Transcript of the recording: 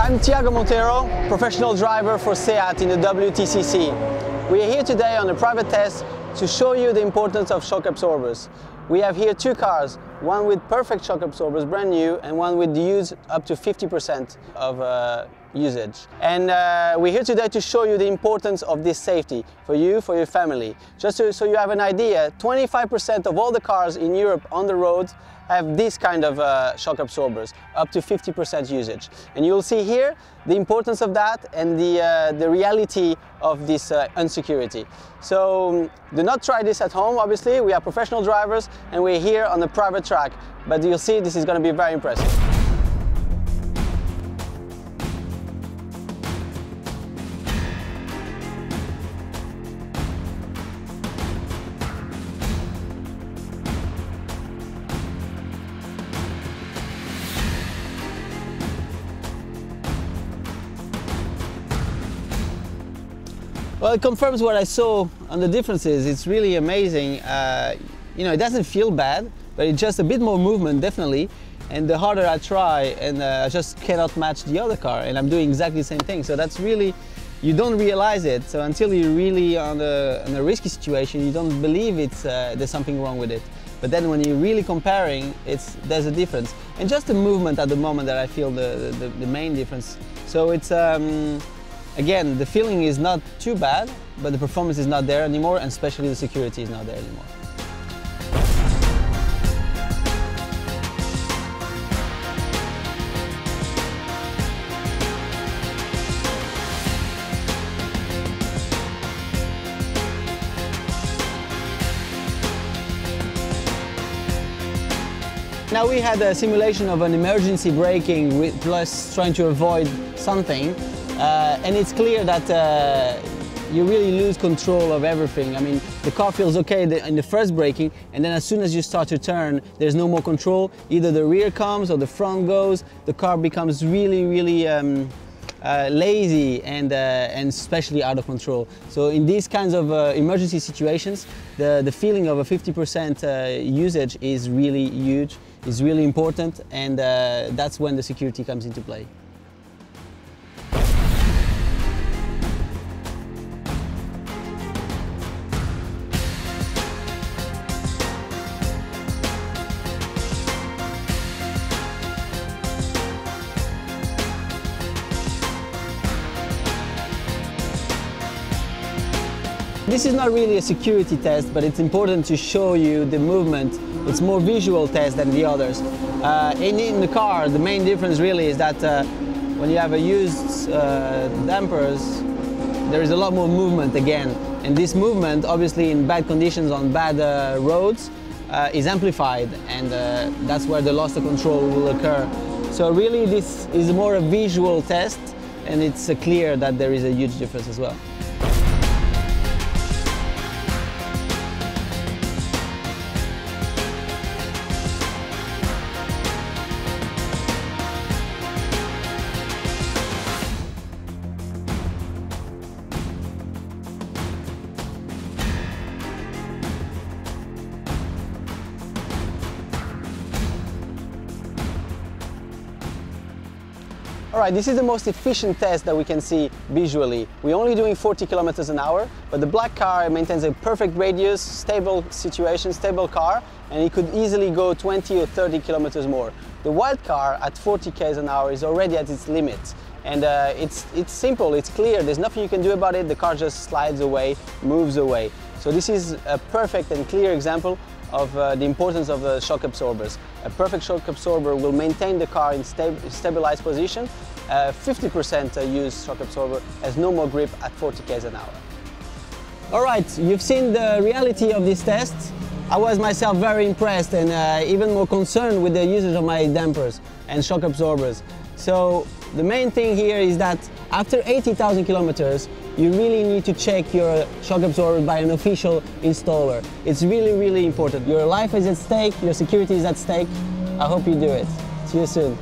I'm Tiago Monteiro, professional driver for SEAT in the WTCC. We are here today on a private test to show you the importance of shock absorbers. We have here two cars, one with perfect shock absorbers, brand new, and one with use up to 50% of usage. And we're here today to show you the importance of this safety for you, for your family. Just so you have an idea, 25% of all the cars in Europe on the road have this kind of shock absorbers, up to 50% usage. And you'll see here the importance of that and the reality of this insecurity. So do not try this at home, obviously. We are professional drivers and we're here on a private track, but you'll see this is going to be very impressive. Well, it confirms what I saw on the differences. It's really amazing. You know, it doesn't feel bad, but it's just a bit more movement, definitely. And the harder I try, and I just cannot match the other car, and I'm doing exactly the same thing. So that's really, you don't realize it. So until you're really on a risky situation, you don't believe there's something wrong with it. But then when you're really comparing, there's a difference. And just the movement at the moment that I feel the main difference. So it's, again, the feeling is not too bad, but the performance is not there anymore, and especially the security is not there anymore. Now we had a simulation of an emergency braking plus trying to avoid something. And it's clear that you really lose control of everything. I mean, the car feels okay in the first braking, and then as soon as you start to turn, there's no more control. Either the rear comes or the front goes. The car becomes really, really lazy and especially out of control. So in these kinds of emergency situations, the feeling of a 50% usage is really huge, is really important, and that's when the security comes into play. This is not really a security test, but it's important to show you the movement. It's more visual test than the others. In the car, the main difference really is that when you have a used dampers, there is a lot more movement again. And this movement, obviously in bad conditions on bad roads, is amplified, and that's where the loss of control will occur. So really this is more a visual test, and it's clear that there is a huge difference as well. Alright, this is the most efficient test that we can see visually. We're only doing 40 kilometers an hour, but the black car maintains a perfect radius, stable situation, stable car, and it could easily go 20 or 30 kilometers more. The white car at 40 km an hour is already at its limit. And it's simple, it's clear, there's nothing you can do about it, the car just slides away, moves away. So this is a perfect and clear example of the importance of shock absorbers. A perfect shock absorber will maintain the car in stabilized position. 50% used shock absorber has no more grip at 40 km an hour. Alright, you've seen the reality of this test. I was myself very impressed and even more concerned with the usage of my dampers and shock absorbers. So the main thing here is that after 80,000 kilometers, you really need to check your shock absorber by an official installer. It's really, really important. Your life is at stake, your security is at stake. I hope you do it. See you soon.